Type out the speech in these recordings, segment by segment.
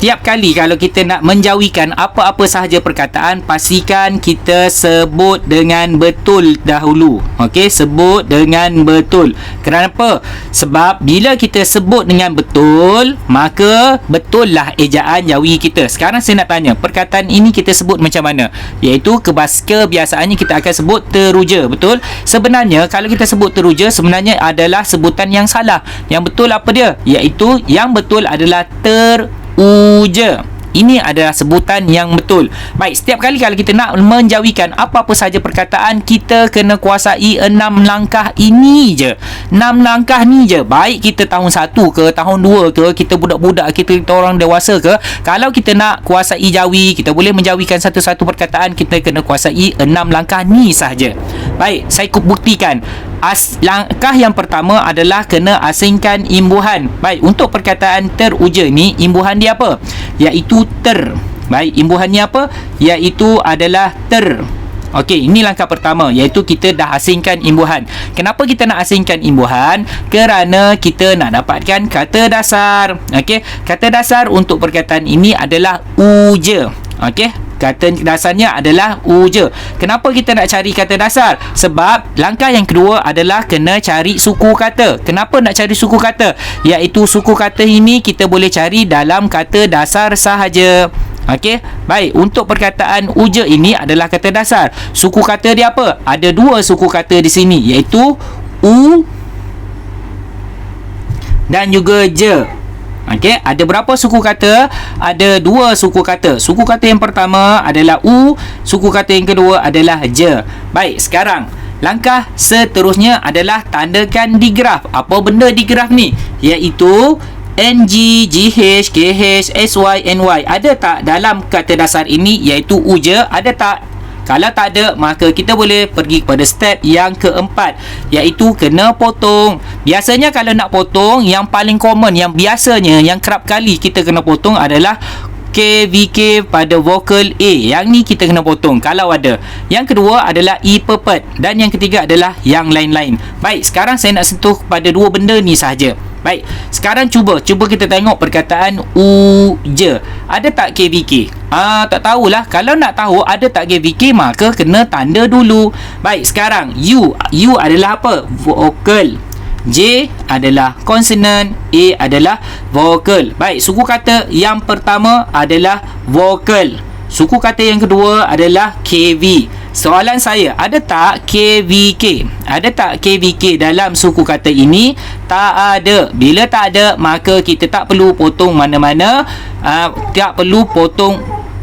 setiap kali kalau kita nak menjauhikan apa-apa sahaja perkataan, pastikan kita sebut dengan betul dahulu. Okey, sebut dengan betul. Kenapa? Sebab bila kita sebut dengan betul, maka betul lah ejaan jawi kita. Sekarang saya nak tanya, perkataan ini kita sebut macam mana? Iaitu kebiasaannya kita akan sebut teruja, betul? Sebenarnya kalau kita sebut teruja, sebenarnya adalah sebutan yang salah. Yang betul apa dia? Iaitu yang betul adalah teruja. Ini adalah sebutan yang betul. Baik, setiap kali kalau kita nak menjauhikan apa-apa sahaja perkataan, kita kena kuasai 6 langkah ini je. 6 langkah ni je. Baik kita tahun 1 ke, tahun 2 ke, kita budak-budak, kita orang dewasa ke, kalau kita nak kuasai jawi, kita boleh menjauhikan satu-satu perkataan, kita kena kuasai 6 langkah ni sahaja. Baik, saya buktikan. Langkah yang pertama adalah kena asingkan imbuhan. Baik, untuk perkataan teruja ni, imbuhan dia apa? Iaitu ter. Baik, imbuhannya apa? Iaitu adalah ter. Okey, ini langkah pertama, iaitu kita dah asingkan imbuhan. Kenapa kita nak asingkan imbuhan? Kerana kita nak dapatkan kata dasar. Okey, kata dasar untuk perkataan ini adalah uja. Okey, kata dasarnya adalah uja. Kenapa kita nak cari kata dasar? Sebab langkah yang kedua adalah kena cari suku kata. Kenapa nak cari suku kata? Iaitu suku kata ini kita boleh cari dalam kata dasar sahaja. Okey, baik, untuk perkataan uja ini adalah kata dasar. Suku kata dia apa? Ada 2 suku kata di sini, iaitu u dan juga je. Okey, ada berapa suku kata? Ada 2 suku kata. Suku kata yang pertama adalah u, suku kata yang kedua adalah je. Baik, sekarang langkah seterusnya adalah tandakan di graf. Apa benda di graf ni? Iaitu NG, GH, KH, SY, NY. Ada tak dalam kata dasar ini, iaitu uja? Ada tak? Kalau tak ada, maka kita boleh pergi kepada step yang keempat, iaitu kena potong. Biasanya kalau nak potong, yang paling common, yang biasanya, yang kerap kali kita kena potong adalah KVK pada vokal A. Yang ni kita kena potong kalau ada. Yang kedua adalah E pepet. Dan yang ketiga adalah yang lain-lain. Baik, sekarang saya nak sentuh pada 2 benda ni sahaja. Baik, sekarang cuba kita tengok perkataan uja. Ada tak KVK? Tak tahulah. Kalau nak tahu ada tak KVK, maka kena tanda dulu. Baik, sekarang U adalah apa? Vokal. J adalah konsonan, A adalah vokal. Baik, suku kata yang pertama adalah vokal. Suku kata yang kedua adalah KV. Soalan saya, ada tak KVK? Ada tak KVK dalam suku kata ini? Tak ada. Bila tak ada, maka kita tak perlu potong mana-mana. Tak perlu potong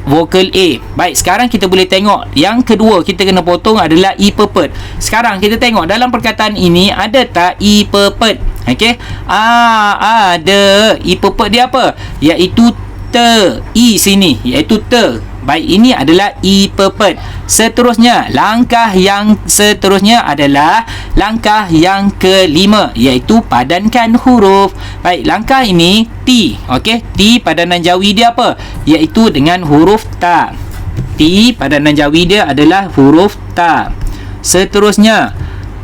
vokal A. Baik, sekarang kita boleh tengok yang kedua kita kena potong adalah E pepet. Sekarang kita tengok dalam perkataan ini ada tak E pepet? Okey. Ada. E pepet dia apa? Iaitu te. E sini iaitu te. Baik, ini adalah E pepet. Seterusnya, langkah yang seterusnya adalah langkah yang kelima, iaitu padankan huruf. Baik, langkah ini T. Okey, T padanan jawi dia apa? Iaitu dengan huruf ta. T padanan jawi dia adalah huruf ta. Seterusnya,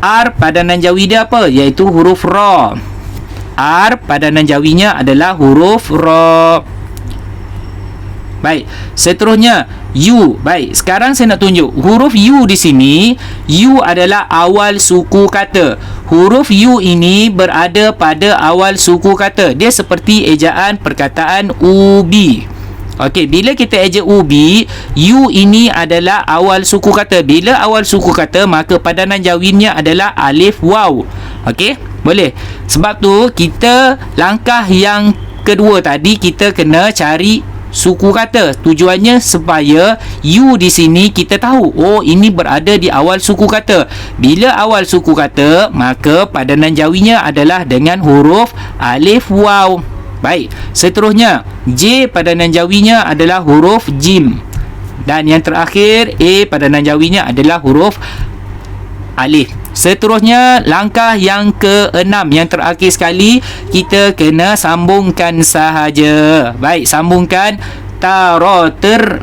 R padanan jawi dia apa? Iaitu huruf ra. R padanan jawinya adalah huruf ra. Baik, seterusnya U. Baik, sekarang saya nak tunjuk huruf U di sini. U adalah awal suku kata. Huruf U ini berada pada awal suku kata. Dia seperti ejaan perkataan ubi. Okey, bila kita eja ubi, U ini adalah awal suku kata. Bila awal suku kata, maka padanan jawinya adalah alif waw. Okey, boleh. Sebab tu kita langkah yang kedua tadi kita kena cari suku kata. Tujuannya supaya U di sini kita tahu, oh ini berada di awal suku kata. Bila awal suku kata, maka padanan jawinya adalah dengan huruf alif waw. Baik, seterusnya J padanan jawinya adalah huruf jim. Dan yang terakhir A padanan jawinya adalah huruf alif. Seterusnya langkah yang keenam, yang terakhir sekali, kita kena sambungkan sahaja. Baik, sambungkan taroter.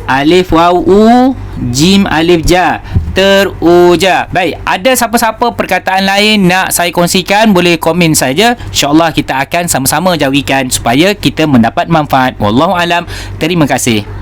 Alif waw u, jim alif ja. teruja. Baik, ada siapa-siapa perkataan lain nak saya kongsikan, boleh komen saja. InsyaAllah kita akan sama-sama jawikan supaya kita mendapat manfaat. Wallahualam. Terima kasih.